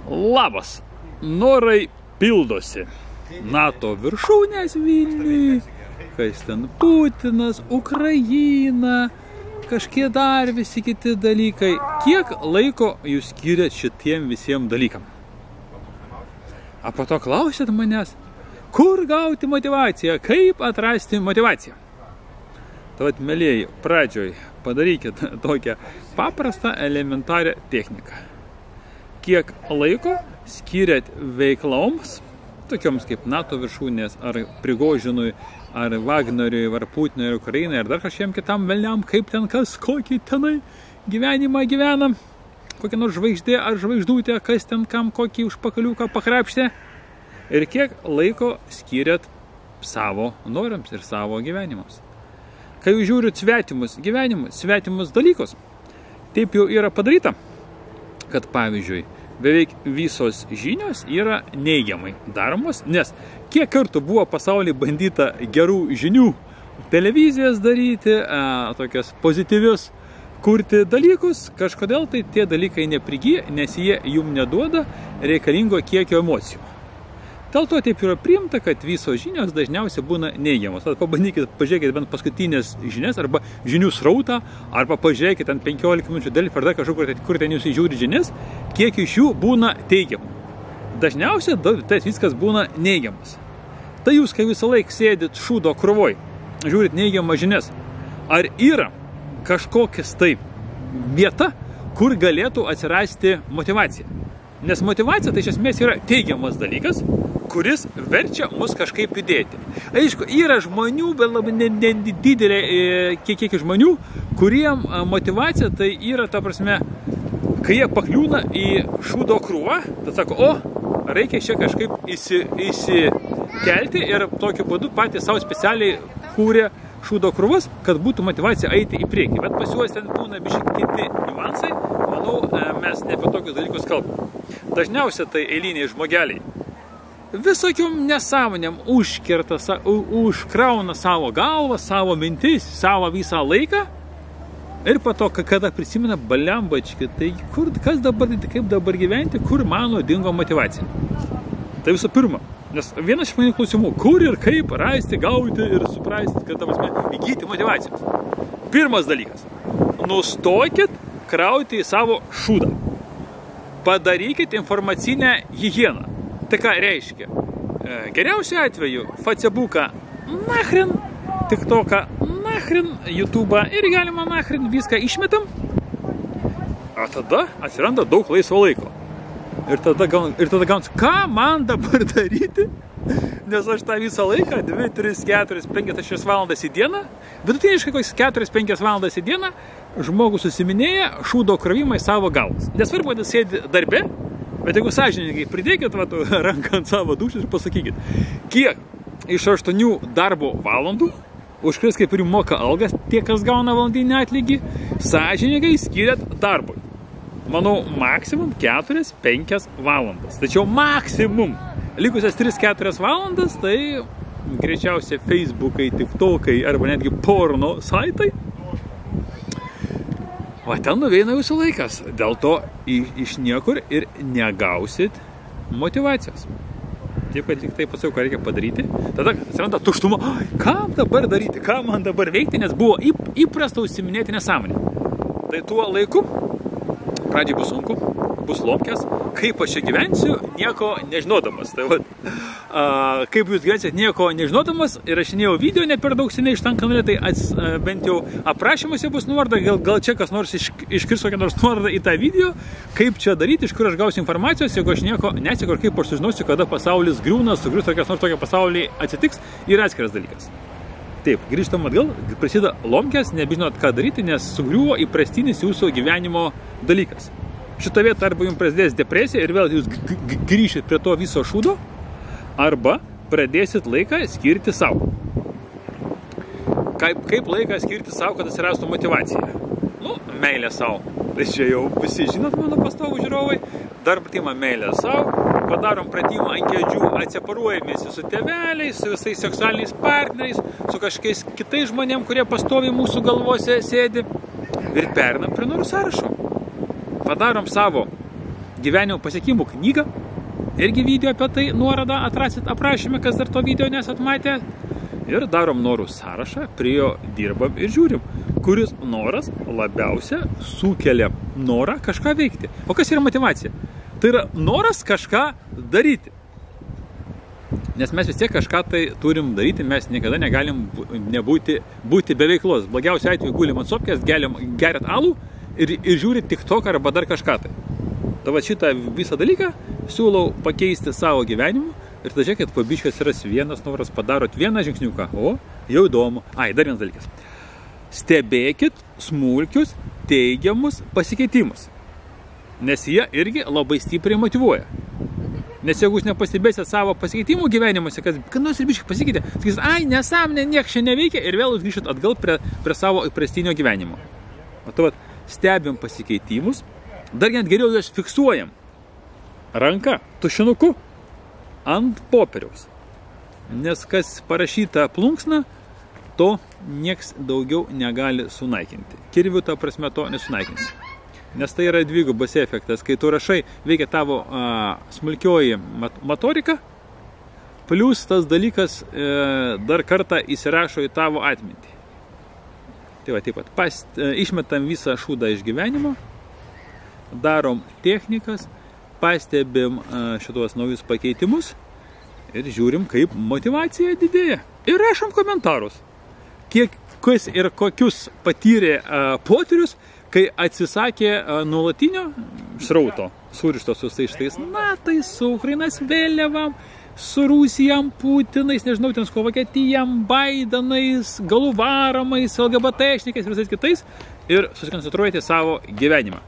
Labas, norai pildosi. NATO viršūnės Vilniui, kas ten Putinas, Ukraina, kažkie dar visi kiti dalykai. Kiek laiko jūs skiriat šitiem visiems dalykam? A po to klausėt manęs, kur gauti motivaciją, kaip atrasti motivaciją? Tad, mėlėjai, pradžioj padarykit tokią paprastą elementarią techniką. Kiek laiko skiriat veikloms, tokioms kaip NATO viršūnės, ar Prigožinui, ar Wagneriui, ar Putinui, ar Ukrainai, ar dar kažkiem kitam velniam, kaip ten kas, kokį tenai gyvenimą gyvenam, kokia nors žvaigždė ar žvaigždutė, kas ten kam kokį užpakaliuką pakrapštė, ir kiek laiko skiriat savo norams ir savo gyvenimams. Kai jūs žiūrit svetimus gyvenimus, svetimus dalykus, taip jau yra padaryta, kad pavyzdžiui, beveik visos žinios yra neigiamai daromos, nes kiek kartų buvo pasaulyje bandyta gerų žinių televizijas daryti, tokias pozityvius kurti dalykus, kažkodėl tai tie dalykai neprigyja, nes jie jum neduoda reikalingo kiekio emocijų. Dėl to taip yra priimta, kad visos žinios dažniausiai būna neigiamos. Tad pabandykit, pažiūrėkit bent paskutinės žinias arba žinių srautą, arba pažiūrėkit ant 15 minučių Delfi ar dar kažkur, kur ten jūs žiūri žinias, kiek iš jų būna teigiamų. Dažniausiai tai viskas būna neigiamas. Tai jūs, kai visą laiką sėdit šūdo krūvoj, žiūrit neigiamas žinias, ar yra kažkokias tai vieta, kur galėtų atsirasti motyvacija? Nes motyvacija tai iš esmės yra teigiamas dalykas, kuris verčia mus kažkaip judėti. Aišku, yra žmonių, bet labai nedidelė kiek žmonių, kuriem motyvacija tai yra, ta prasme, kai jie pakliūna į šūdo krūvą, tai sako, reikia čia kažkaip įsikelti ir tokiu būdu patys savo specialiai kūrė šūdo krūvas, kad būtų motyvacija eiti į priekį. Bet pas juos ten būna biškai kiti niuansai, manau, mes ne apie tokius dalykus kalbam. Dažniausiai tai eiliniai žmogeliai visokiom nesąmonėm užkrauna savo galvą, savo mintis, savo visą laiką ir po to, kada prisimena balembačkį, tai kas dabar, kaip dabar gyventi, kur mano dingo motyvacija. Tai visų pirma, nes vienas iš mano klausimų, kur ir kaip rasti, gauti ir suprasti, kad įgyti motyvacijos. Pirmas dalykas, nustokit krauti į savo šūdą. Padarykit informacinę higieną. Tai ką reiškia? Geriausiu atveju Facebooką nachrin, TikToką nachrin, YouTube'ą ir galima nachrin viską išmetam, o tada atsiranda daug laisvo laiko. Ir tada gaunasi, ką man dabar daryti? Nes aš tą visą laiką, 2, 3, 4, 5, 6 valandas į dieną, vidutiniškai 4-5 valandas į dieną, žmogus susiminėja šūdo krovimą į savo galvas. Nesvarbu, kad jis sėdi darbe, bet jeigu sąžiningai pridėkit ranką ant savo dūšius ir pasakykit, kiek iš 8 darbo valandų, už kurias kaip ir moka algas, tie, kas gauna valandinį atlygį, sąžiningai skiriat darbui. Manau, maksimum 4-5 valandas. Tačiau maksimum likusias 3-4 valandas, tai greičiausiai Facebookai, TikTokai arba netgi porno saitai. O ten nuveina jūsų laikas. Dėl to iš niekur ir negausit motyvacijos. Taip, kad tik tai pasakiau, ką reikia padaryti. Tada atsiranda tuštuma. Kam dabar daryti, ką man dabar veikti, nes buvo įprasta užsiminėti nesąmonę. Tai tuo laiku pradžiai bus sunku, bus lomkės, kaip aš čia gyvensiu, nieko nežinodamas. Tai kaip jūs gyvensit nieko nežinodamas, ir aš įrašinėjau video ne per daug seniai iš ten kanale, tai bent jau aprašymuose bus nuoroda, gal čia kas nors iškirs kokią nors nuorodą į tą video, kaip čia daryti, iš kur aš gausiu informacijos, jeigu aš nieko nesiku, kaip aš sužinosiu, kada pasaulis griūna, sugrius tokias nors tokio pasaulyje atsitiks, yra atskiras dalykas. Taip, grįžtam atgal, prasideda lomkės, nebežinot ką daryti, nes sugriuvo įprastinis jūsų gyvenimo dalykas. Šitą vietą arba jums prasidės depresija ir vėl jūs grįšit prie to viso šūdo, arba pradėsit laiką skirti savo. Kaip laiką skirti savo, kad atsirastų motyvacija? Meilė savo. Tai čia jau visi žinot mano pastovų žiūrovai. Dar pratimą meilę savo, padarom pratimą ant kėdžių, atsiparuojamės su tėveliais, su visais seksualiniais partneriais, su kažkokiais kitais žmonėm, kurie pastoviai mūsų galvose sėdi, ir perinam prie norų sąrašo. Padarom savo gyvenimo pasiekimų knygą. Irgi video apie tai nuorodą atrasit aprašymę, kas dar to video nesat matę. Ir darom norų sąrašą, prie jo dirbam ir žiūrim, kuris noras labiausia sukelia norą kažką veikti. O kas yra motyvacija? Tai yra noras kažką daryti. Nes mes vis tiek kažką tai turim daryti, mes niekada negalim būti be veiklos. Blogiausiu atveju gulim ant sofkės, geriat alų ir žiūrit TikTok arba dar kažką tai. Tai va šitą visą dalyką siūlau pakeisti savo gyvenimu ir tada žiūrėkit, po biškio atsiras vienas noras, padarot vieną žingsniuką. O, jau įdomu. Dar vienas dalykas. Stebėkit smulkius, teigiamus pasikeitimus. Nes jie irgi labai stipriai motyvuoja. Nes jeigu jūs nepastebėsite savo pasikeitimų gyvenimuose, kad nors ir biškai pasikeitė, sakys, nesąmonė, nieks čia neveikia ir vėl jūs grįžtat atgal prie savo įprastinio gyvenimo. O to stebim pasikeitimus, dar net geriau juos fiksuojam. Ranka, tušinuku ant popieriaus. Nes kas parašyta plunksna, to nieks daugiau negali sunaikinti. Kirviu ta prasme to nesunaikinsi. Nes tai yra dvigubas efektas, kai tu rašai, veikia tavo smulkioji motorika, plus tas dalykas dar kartą įsirašo į tavo atmintį. Tai va, taip pat, išmetam visą šūdą iš gyvenimo, darom technikas, pastebim šitos naujus pakeitimus ir žiūrim, kaip motyvacija didėja. Ir rašom komentarus, kas ir kokius patyrė potyrius, kai atsisakė nuolatinio srauto, surišto su šitais natais, su Ukrainos vėliavam, su Rusijam, Putinais, nežinau, ten su Vokietijam, Baidenais, galų varomais, LGBT-šnikais ir visais kitais ir susikoncentruojate savo gyvenimą.